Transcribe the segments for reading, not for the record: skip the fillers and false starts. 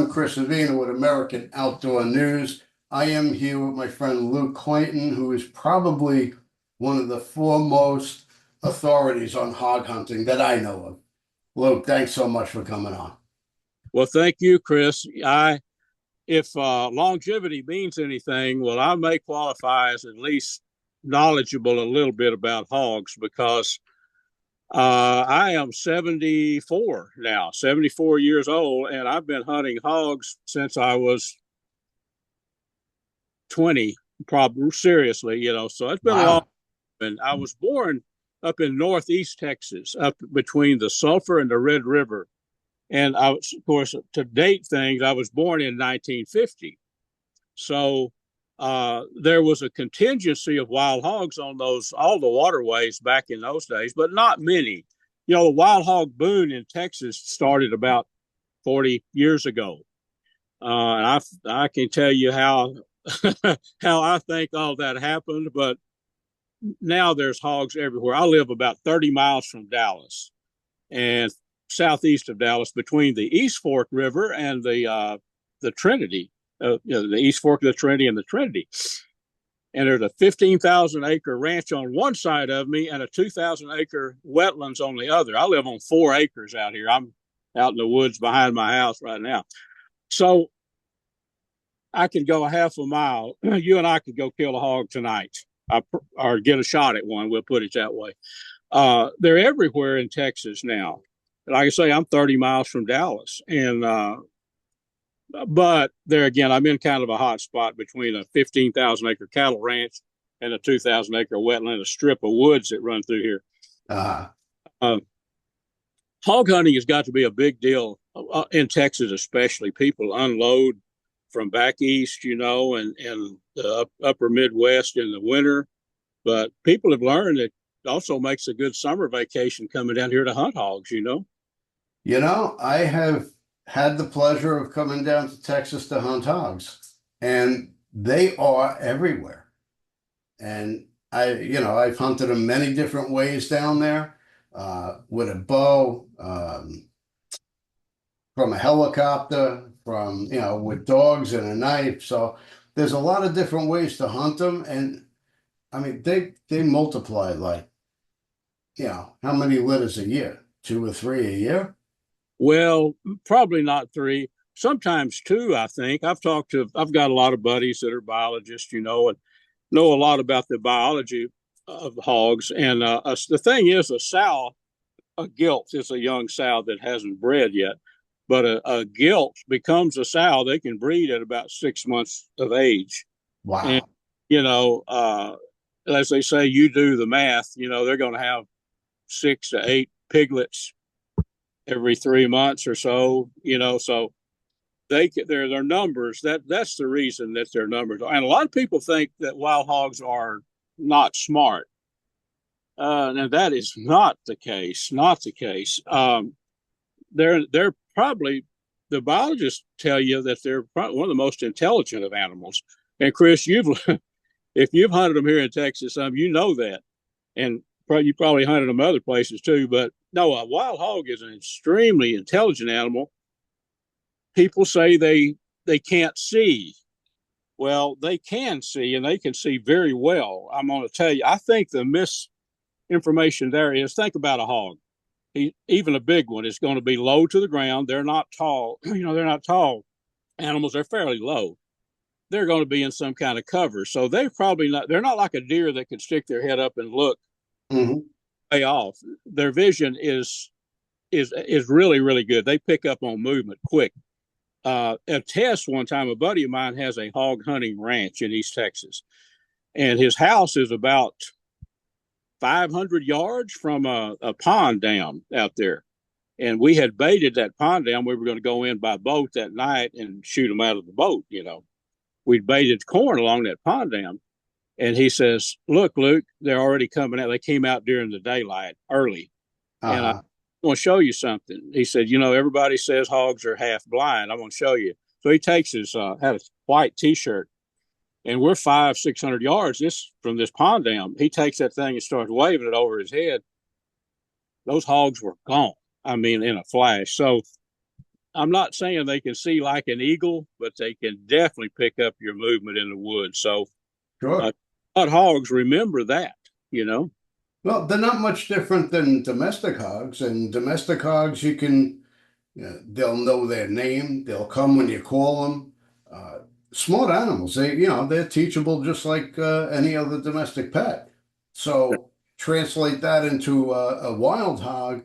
I'm Chris Savina with American Outdoor News. I am here with my friend Luke Clayton, who is probably one of the foremost authorities on hog hunting that I know of. Luke, thanks so much for coming on. Well, thank you, Chris. If longevity means anything, well, I may qualify as at least knowledgeable a little bit about hogs because I am 74 now, 74 years old, and I've been hunting hogs since I was 20, probably seriously, so it's been a long Wow. time. And I was born up in Northeast Texas, up between the Sulphur and the Red River. And I was, of course, to date things, I was born in 1950. So there was a contingency of wild hogs on all the waterways back in those days, but not many. The wild hog boom in Texas started about 40 years ago. And I can tell you how how I think all that happened, but now there's hogs everywhere. I live about 30 miles from Dallas and southeast of Dallas between the East Fork River and the Trinity, the East Fork of the Trinity and the Trinity. And there's a 15,000 acre ranch on one side of me and a 2,000 acre wetlands on the other. I live on 4 acres out here. I'm out in the woods behind my house right now. So I could go a half a mile. You and I could go kill a hog tonight or get a shot at one. We'll put it that way. They're everywhere in Texas now. Like I say, I'm 30 miles from Dallas. But there again, I'm in kind of a hot spot between a 15,000 acre cattle ranch and a 2,000 acre wetland, a strip of woods that run through here. Uh, Hog hunting has got to be a big deal in Texas, especially. People unload from back east, and the upper Midwest in the winter. But people have learned it also makes a good summer vacation coming down here to hunt hogs, I have had the pleasure of coming down to Texas to hunt hogs, and they are everywhere. And I've hunted them many different ways down there, with a bow, from a helicopter, with dogs and a knife. So there's a lot of different ways to hunt them. And I mean, they multiply like, how many litters a year? 2 or 3 a year? Well, probably not 3, sometimes 2, I think. I've got a lot of buddies that are biologists, and know a lot about the biology of hogs. And the thing is, a gilt is a young sow that hasn't bred yet. But a gilt becomes a sow. They can breed at about 6 months of age. And, Wow. as they say, you do the math, they're going to have 6 to 8 piglets every 3 months or so, so their numbers, that's the reason that their numbers are. And a lot of people think that wild hogs are not smart. And that is not the case, they're probably, the biologists tell you that they're probably one of the most intelligent of animals. And Chris, if you've hunted them here in Texas, you know that. And you probably hunted them other places too, but no, a wild hog is an extremely intelligent animal. People say they can't see. Well, they can see, and they can see very well. I'm going to tell you, I think the misinformation there is, think about a hog. Even a big one is going to be low to the ground. They're not tall. They're not tall animals. They're fairly low. They're going to be in some kind of cover. So they're not like a deer that can stick their head up and look way off. Their vision is really, really good. They pick up on movement quick. A test one time, a buddy of mine has a hog hunting ranch in East Texas, and his house is about 500 yards from a pond dam out there. And we had baited that pond dam. We were going to go in by boat that night and shoot them out of the boat. We'd baited corn along that pond dam. And he says, "Look, Luke, they're already coming out. They came out during the daylight early. And I want to show you something." He said, "Everybody says hogs are half blind. I'm going to show you." So he takes had a white T-shirt, and we're 500-600 yards from this pond dam. He takes that thing and starts waving it over his head. Those hogs were gone. I mean, in a flash. So I'm not saying they can see like an eagle, but they can definitely pick up your movement in the woods. So, Sure. uh, hogs remember that, you know. Well, they're not much different than domestic hogs. And domestic hogs, you can, they'll know their name. They'll come when you call them. Uh, Smart animals. They're teachable just like any other domestic pet. So translate that into a wild hog,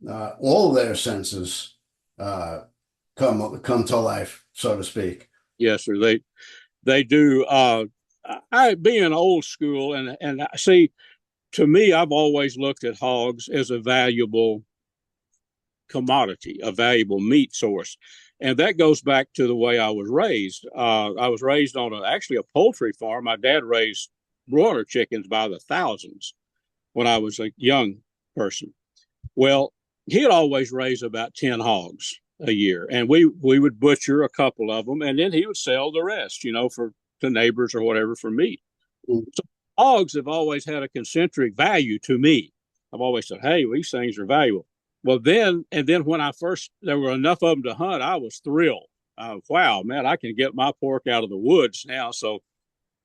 all their senses uh, come to life, so to speak. Yes, sir. They do. I being old school, and see, to me, I've always looked at hogs as a valuable commodity, a valuable meat source. And that goes back to the way I was raised. I was raised on actually a poultry farm. My dad raised broiler chickens by the thousands when I was a young person. Well, he'd always raise about 10 hogs a year, and we would butcher a couple of them, and then he would sell the rest, for to neighbors or whatever for meat. So hogs have always had a concentric value to me. I've always said, hey, these things are valuable. Well, then when there were enough of them to hunt, I was thrilled. Wow, man, I can get my pork out of the woods now. So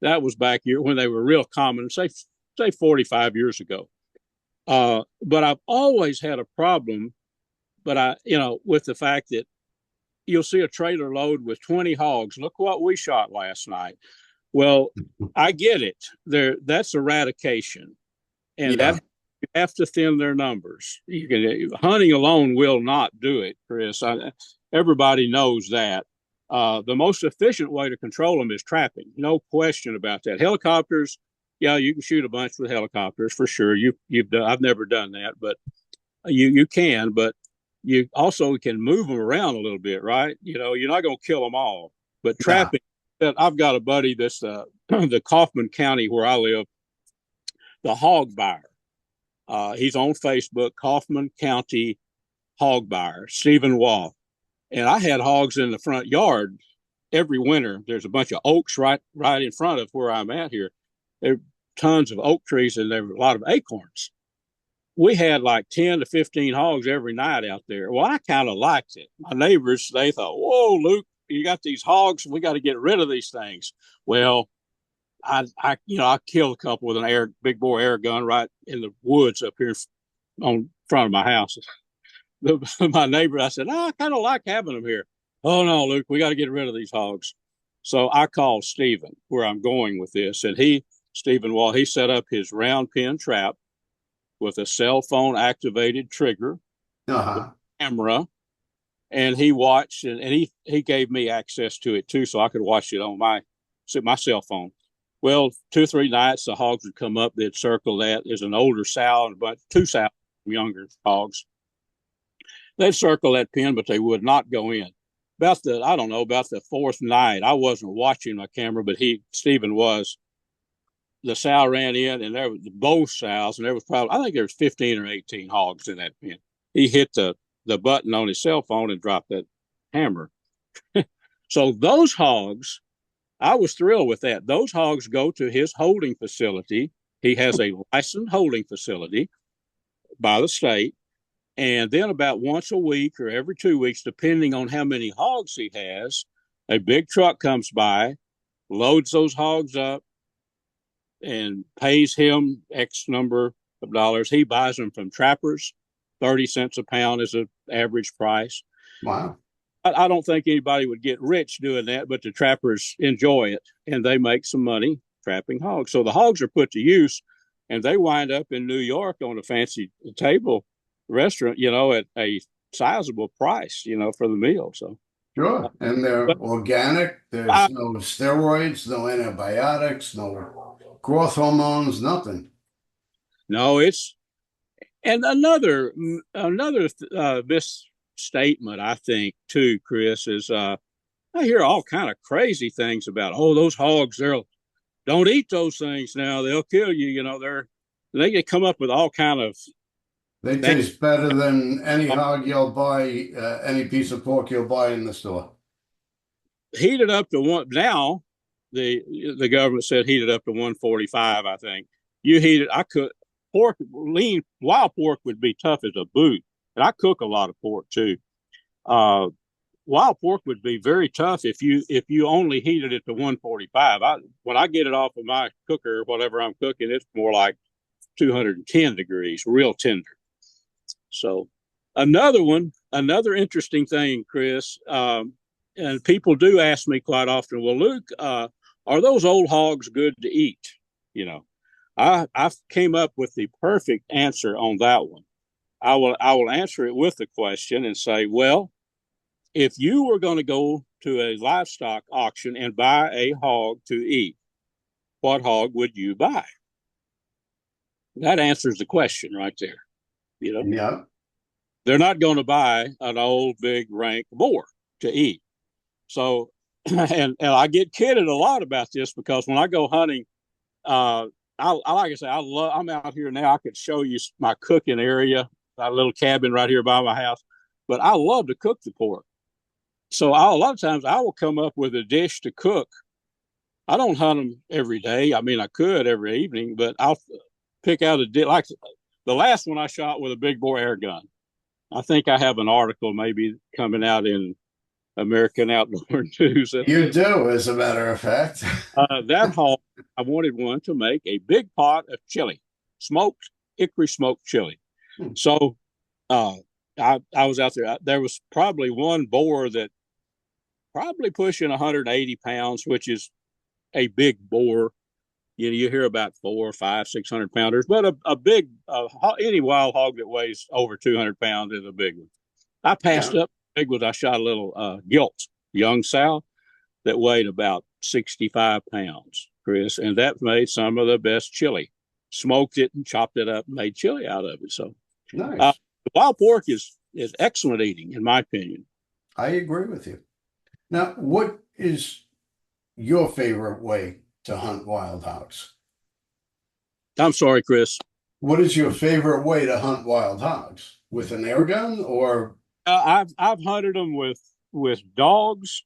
that was back here when they were real common, say 45 years ago. But I've always had a problem, with the fact that you'll see a trailer load with 20 hogs. Look what we shot last night. Well, I get it. That's eradication, and that Yeah. you have to thin their numbers. Hunting alone will not do it, Chris. Everybody knows that. The most efficient way to control them is trapping. No question about that. Helicopters, yeah, you can shoot a bunch with helicopters for sure. You've done. I've never done that, but you can. But you also can move them around a little bit, right? You're not going to kill them all, but Yeah. trapping. I've got a buddy that's the Kaufman County where I live, the hog buyer. He's on Facebook, Kaufman County hog buyer, Stephen Wall. And I had hogs in the front yard every winter. There's a bunch of oaks right in front of where I'm at here. There are tons of oak trees and there were a lot of acorns. We had like 10 to 15 hogs every night out there. Well, I kind of liked it. My neighbors, they thought, whoa, Luke, you got these hogs. We got to get rid of these things. Well, I killed a couple with an big bore air gun right in the woods up here on front of my house. My neighbor, I said, I kind of like having them here. Oh no, Luke, we got to get rid of these hogs. So I called Stephen where I'm going with this, and Stephen Wall, he set up his round pin trap with a cell phone activated trigger, with Uh-huh. a camera, and he watched and he gave me access to it too, so I could watch it on my cell phone. Well, 2 or 3 nights, the hogs would come up. They'd circle that. There's an older sow and two sows, younger hogs. They'd circle that pen, but they would not go in. About the fourth night, I wasn't watching my camera, but Stephen was. The sow ran in, and there was both sows, and there was I think there was 15 or 18 hogs in that pen. He hit the button on his cell phone and dropped that hammer. So those hogs, I was thrilled with that. Those hogs go to his holding facility. He has a licensed holding facility by the state. And then about once a week or every 2 weeks, depending on how many hogs he has, a big truck comes by, loads those hogs up, and pays him X number of dollars. He buys them from trappers. 30 cents a pound is an average price. Wow. I don't think anybody would get rich doing that, but the trappers enjoy it and they make some money trapping hogs. So the hogs are put to use and they wind up in New York on a fancy table restaurant, at a sizable price, for the meal. So, Sure. And they're but organic. There's I, no steroids, no antibiotics, no growth hormones, nothing. no, and another misstatement I think too, Chris, is I hear all kind of crazy things about those hogs. Don't eat those things now; they'll kill you. They come up with all kind of They things. taste better than any hog you'll buy, any piece of pork you'll buy in the store. Heated up to one now. The government said heated up to 145. I think you heat it. I could pork lean wild pork would be tough as a boot, and I cook a lot of pork too. Uh, wild pork would be very tough if you only heated it to 145. When I get it off of my cooker or whatever I'm cooking, it's more like 210 degrees, real tender. So another interesting thing, Chris, and people do ask me quite often, well, Luke, are those old hogs good to eat? You know, I came up with the perfect answer on that one. I will answer it with the question and say, well, if you were going to go to a livestock auction and buy a hog to eat, what hog would you buy? That answers the question right there. You know, Yeah. they're not going to buy an old big rank boar to eat. So, and I get kidded a lot about this because when I go hunting, I like I say, I'm out here now. I could show you my cooking area, my little cabin right here by my house, but I love to cook the pork. So a lot of times I will come up with a dish to cook. I don't hunt them every day. I mean, I could every evening, but I'll pick out a dish. Like the last one I shot with a big bore air gun. I think I have an article maybe coming out in American Outdoor News. You do, as a matter of fact. That hog, I wanted one to make a big pot of chili, smoked hickory smoked chili. So uh, I was out there. There was probably one boar that probably pushing 180 pounds, which is a big boar. You hear about 4, 5, 600 pounders, but a big any wild hog that weighs over 200 pounds is a big one. I passed Yeah. up big ones. I shot a little gilt young sow that weighed about 65 pounds, Chris, and that made some of the best chili. Smoked it and chopped it up and made chili out of it. So Nice. the wild pork is excellent eating, in my opinion. I agree with you. Now, what is your favorite way to hunt wild hogs? I'm sorry, Chris. What is your favorite way to hunt wild hogs? With an air gun or I've hunted them with dogs,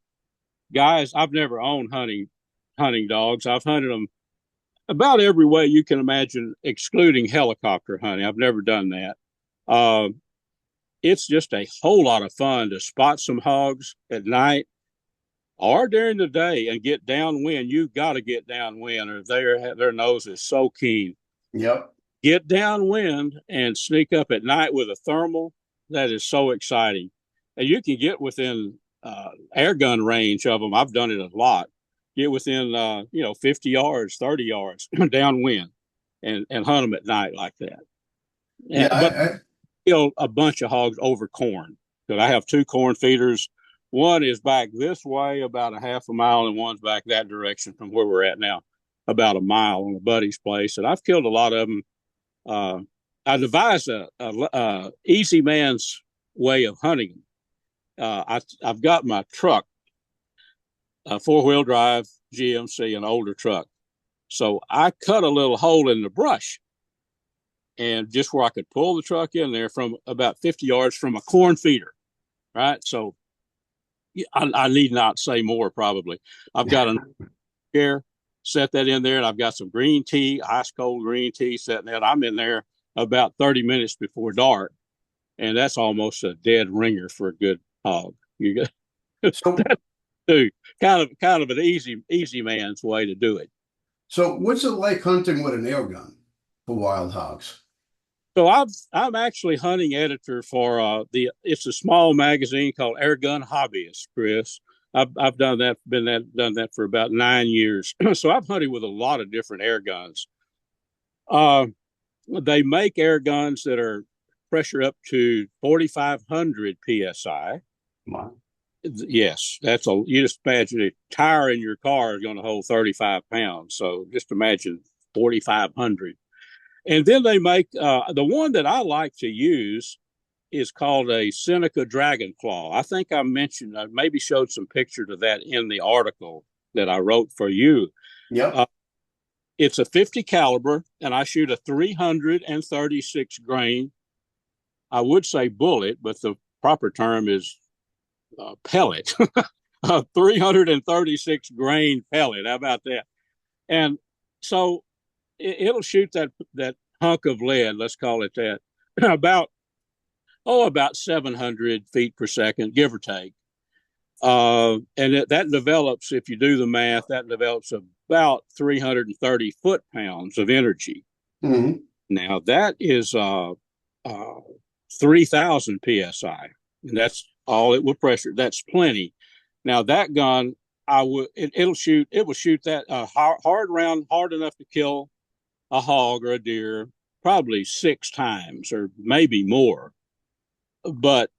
guys. I've never owned hunting dogs. I've hunted them about every way you can imagine, excluding helicopter hunting. I've never done that. Uh, it's just a whole lot of fun to spot some hogs at night or during the day and get downwind. You've got to get downwind, or their nose is so keen. yep. Get downwind and sneak up at night with a thermal. That is so exciting, and you can get within air gun range of them. I've done it a lot. Get within 50 yards, 30 yards downwind, and hunt them at night like that. Yeah, But kill a bunch of hogs over corn because I have two corn feeders. One is back this way about a half a mile, and one's back that direction from where we're at now, about a mile on a buddy's place. And I've killed a lot of them. I devised a easy man's way of hunting. I've got my truck, a 4-wheel drive GMC, an older truck. So I cut a little hole in the brush, and just where I could pull the truck in there from about 50 yards from a corn feeder, right? So I need not say more probably. I've got an chair, set that in there, and I've got some green tea, ice cold green tea sitting there. I'm in there about 30 minutes before dark, and that's almost a dead ringer for a good hog. You got so that too. Kind of an easy man's way to do it. so what's it like hunting with an air gun for wild hogs? So I'm actually hunting editor for it's a small magazine called Air Gun Hobbyist, Chris. I've done that for about 9 years. So I've hunted with a lot of different air guns. They make air guns that are pressure up to 4,500 psi. Wow. Yes, you just imagine a tire in your car is going to hold 35 pounds. So just imagine 4,500. And then they make the one that I like to use is called a Seneca Dragon Claw. I think I maybe showed some pictures of that in the article that I wrote for you. Yep. It's a 50 caliber, and I shoot a 336 grain. I would say bullet, but the proper term is pellet. A 336 grain pellet. How about that? And so it'll shoot that hunk of lead, let's call it that, about 700 feet per second, give or take. That develops, if you do the math, that develops about 330 foot-pounds of energy. Mhm. Now, that is 3,000 psi, and that's all it will pressure. That's plenty. Now, that gun, it will shoot that hard round, hard enough to kill a hog or a deer probably 6 times or maybe more. But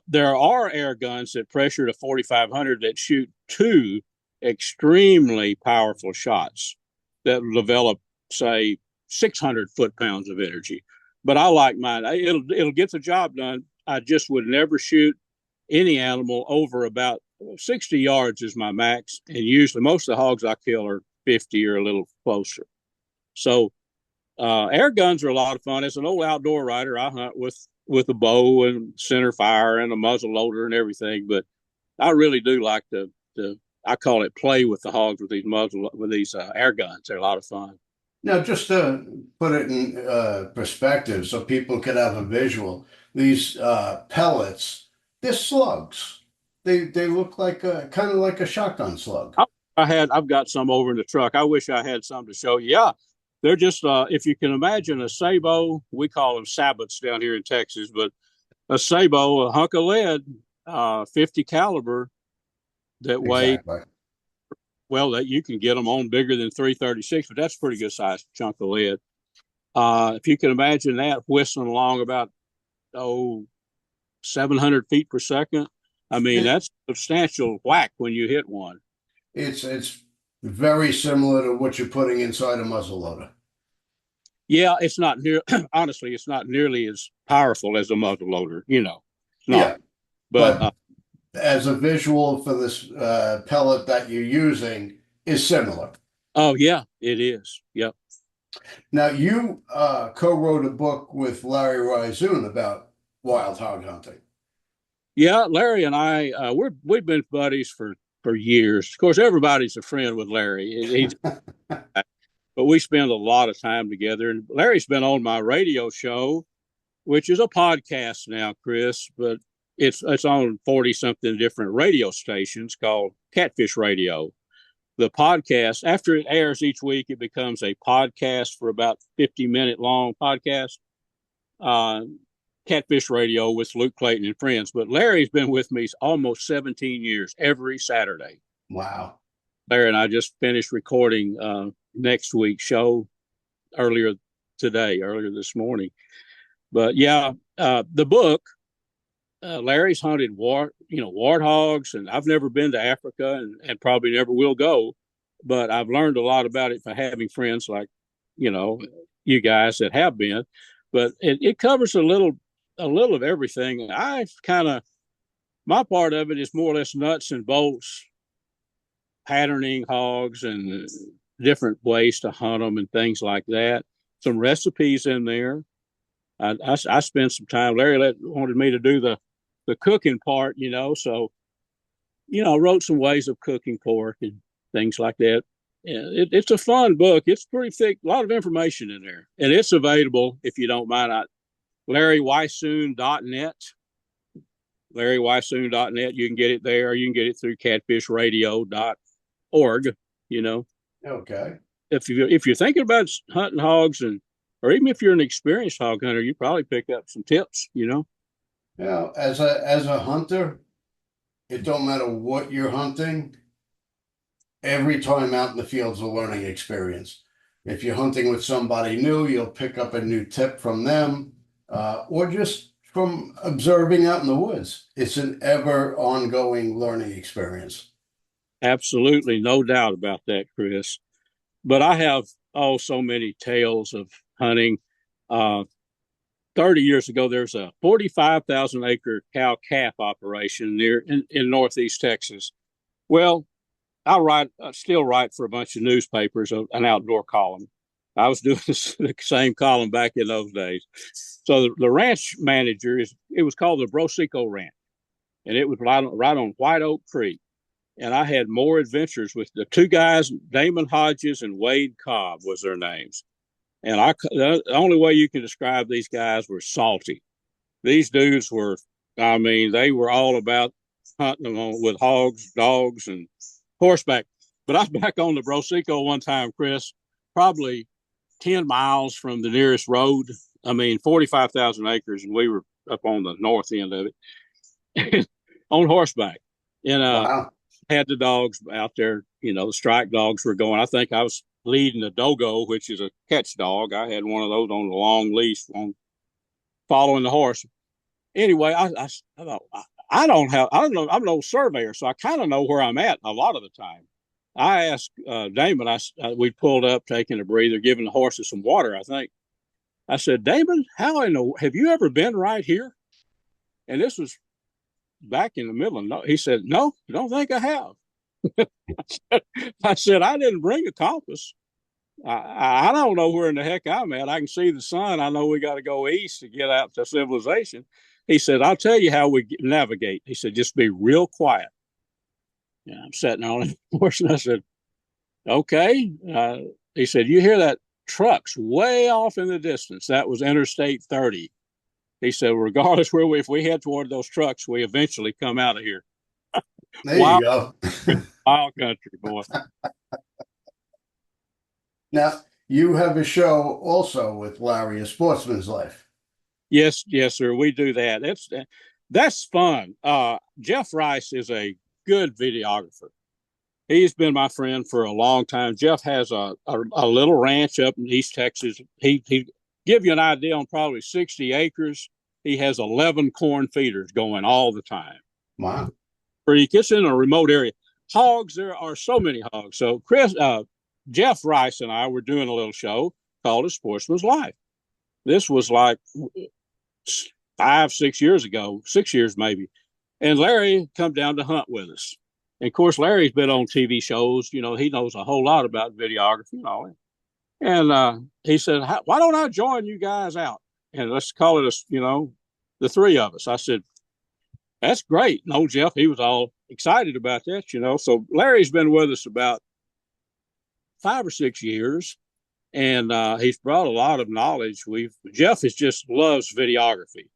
there are air guns that pressure to 4,500 that shoot two extremely powerful shots that will develop, say, 600 foot-pounds of energy. But I like mine. It'll get the job done. I just would never shoot any animal over about 60 yards is my max, and usually most of the hogs I kill are 50 or a little closer. So air guns are a lot of fun. As an old outdoor rider, I hunt with a bow and center fire and a muzzle loader and everything. But I really do like to I call it play with the hogs with these air guns. They're a lot of fun. Now, just to put it in perspective so people could have a visual, these pellets, they're slugs. They look like kind of like a shotgun slug. I've got some over in the truck. I wish I had some to show you. Yeah, they're just if you can imagine a sabot, we call them sabots down here in Texas, but a sabot, a hunk of lead, 50 caliber that weigh Exactly. well that you can get them on bigger than 336, but that's a pretty good sized chunk of lead. If you can imagine that whistling along about 700 feet per second, I mean It, that's a substantial whack when you hit one. it's very similar to what you're putting inside a muzzle loader. Yeah, it's not near. Honestly, it's not nearly as powerful as a muzzle loader. It's not. Yeah, But but as a visual for this pellet that you're using is similar. oh yeah, it is. Yep. Now, you co-wrote a book with Larry Rizoon about wild hog hunting. Yeah, Larry and I, we've been buddies for years. Of course, everybody's a friend with Larry. But we spend a lot of time together. And Larry's been on my radio show, which is a podcast now, Chris, but it's on 40 something different radio stations called Catfish Radio. The podcast, after it airs each week, it becomes a podcast for about 50-minute long podcast. Uh, Catfish Radio with Luke Clayton and friends. But Larry's been with me almost 17 years, every Saturday. Wow. Larry and I just finished recording next week's show earlier this morning. But yeah, the book, Larry's hunted warthogs, and I've never been to Africa and probably never will go, but I've learned a lot about it for having friends like, you guys that have been. But it covers a little of everything. My part of it is more or less nuts and bolts, patterning hogs and different ways to hunt them and things like that. Some recipes in there. I spent some time. Larry wanted me to do the cooking part, so I wrote some ways of cooking pork and things like that. Yeah, it's a fun book. It's pretty thick, a lot of information in there, and it's available if you don't mind. LarryWysoon.net. LarryWysoon.net. You can get it there. You can get it through catfishradio.org. Okay. If you're thinking about hunting hogs or even if you're an experienced hog hunter, you probably pick up some tips. Now, as a hunter, it don't matter what you're hunting. Every time out in the field's a learning experience. If you're hunting with somebody new, you'll pick up a new tip from them, or just from observing out in the woods. It's an ever ongoing learning experience. Absolutely, no doubt about that, Chris. But I have so many tales of hunting. 30 years ago, there's a 45,000 acre cow calf operation in Northeast Texas. Well, I still write for a bunch of newspapers, an outdoor column. I was doing the same column back in those days. So the ranch manager it was called the Brosico Ranch, and it was right on White Oak Creek. And I had more adventures with the two guys, Damon Hodges and Wade Cobb was their names. And the only way you can describe these guys were salty. These dudes were I mean, they were all about hunting them with hogs, dogs, and horseback. But I was back on the Brosico one time, Chris, probably 10 miles from the nearest road. I mean, 45,000 acres, and we were up on the north end of it on horseback. And Wow. had the dogs out there, the strike dogs were going. I think I was leading the dogo, which is a catch dog. I had one of those on the long leash following the horse. Anyway, I thought, I don't know, I'm no surveyor, so I kind of know where I'm at a lot of the time. I asked Damon, we pulled up, taking a breather, giving the horses some water, I think. I said, Damon, how in the, have you ever been right here? And this was back in the middle of, no, he said, no, I don't think I have. I said, I didn't bring a compass. I don't know where in the heck I'm at. I can see the sun. I know we got to go east to get out to civilization. He said, I'll tell you how we navigate. He said, just be real quiet. Yeah, I'm sitting on it, of course, and I said, okay. He said, you hear that truck's way off in the distance. That was Interstate 30. He said, regardless if we head toward those trucks, we eventually come out of here. There you Wild, go. wild country, boy. Now, you have a show also with Larry, A Sportsman's Life. Yes, sir. We do that. That's fun. Jeff Rice is a good videographer. He's been my friend for a long time. Jeff has a little ranch up in East Texas. He give you an idea on probably 60 acres. He has 11 corn feeders going all the time. Wow. He gets in a remote area. Hogs, there are so many hogs. So Jeff Rice and I were doing a little show called A Sportsman's Life. This was like 5, 6 years ago, 6 years maybe. And Larry come down to hunt with us. And of course, Larry's been on TV shows. He knows a whole lot about videography, And he said, why don't I join you guys out? And let's call it, the three of us. I said, that's great. No, Jeff, he was all excited about that. So Larry's been with us about 5 or 6 years. And he's brought a lot of knowledge. Jeff just loves videography,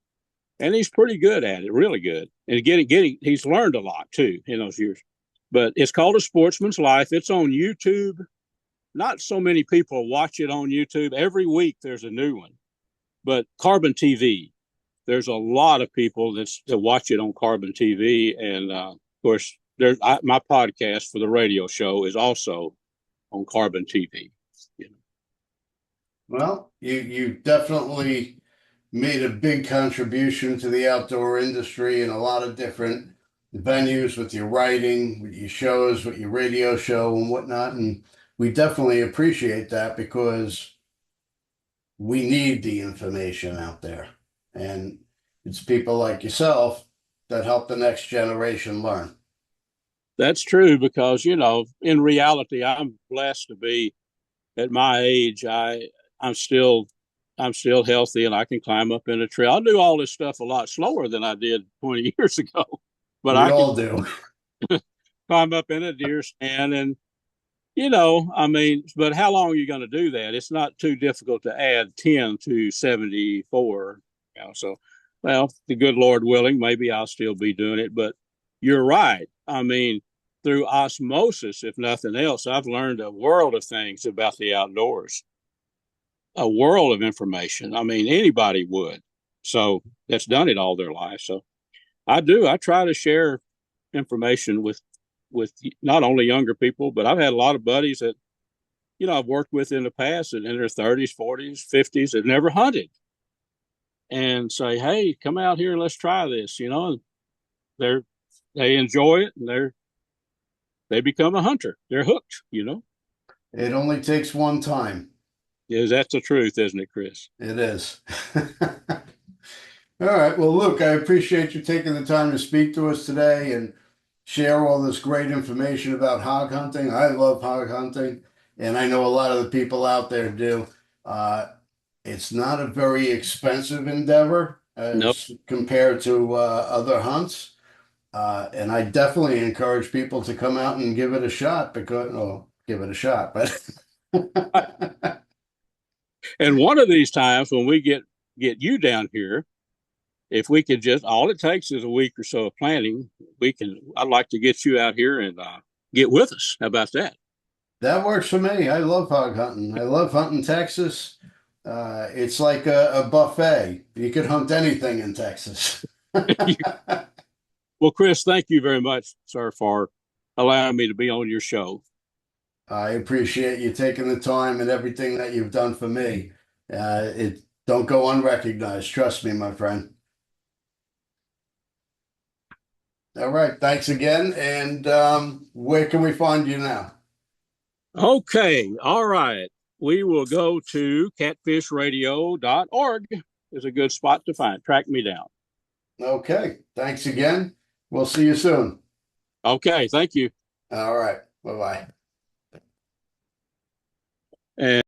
and he's pretty good at it, really good. And he's learned a lot too in those years. But it's called A Sportsman's Life. It's on YouTube. Not so many people watch it on YouTube. Every week there's a new one. But Carbon TV, there's a lot of people that watch it on Carbon TV, and of course, my podcast for the radio show is also on Carbon TV. Well, you definitely made a big contribution to the outdoor industry in a lot of different venues with your writing, with your shows, with your radio show and whatnot. And we definitely appreciate that because we need the information out there. And it's people like yourself that help the next generation learn. That's true because, in reality, I'm blessed to be at my age. I'm still healthy and I can climb up in a tree. I'll do all this stuff a lot slower than I did 20 years ago, but We I can all do. climb up in a deer stand and, but how long are you going to do that? It's not too difficult to add 10 to 74. So, well, the good Lord willing, maybe I'll still be doing it, but you're right. Through osmosis, if nothing else, I've learned a world of things about the outdoors, a world of information. Anybody would. So that's done it all their life. So I do. I try to share information with not only younger people, but I've had a lot of buddies that I've worked with in the past and in their 30s, 40s, 50s that never hunted, and say, hey, come out here and let's try this. And they enjoy it, and they become a hunter. They're hooked. It only takes one time. Yes, that's the truth, isn't it, Chris? It is. All right. Well, Luke, I appreciate you taking the time to speak to us today and share all this great information about hog hunting. I love hog hunting, and I know a lot of the people out there do. It's not a very expensive endeavor No, as compared to other hunts. And I definitely encourage people to come out and give it a shot because, oh, give it a shot, but and one of these times when we get you down here, if we could just, all it takes is a week or so of planning. I'd like to get you out here and get with us. How about that? That works for me. I love hog hunting. I love hunting Texas. It's like a buffet. You could hunt anything in Texas. Well, Chris, thank you very much, sir, for allowing me to be on your show. I appreciate you taking the time and everything that you've done for me. It don't go unrecognized. Trust me, my friend. All right. Thanks again. And where can we find you now? Okay. All right. We will go to catfishradio.org is a good spot to track me down. Okay. Thanks again. We'll see you soon. Okay. Thank you. All right. Bye-bye. And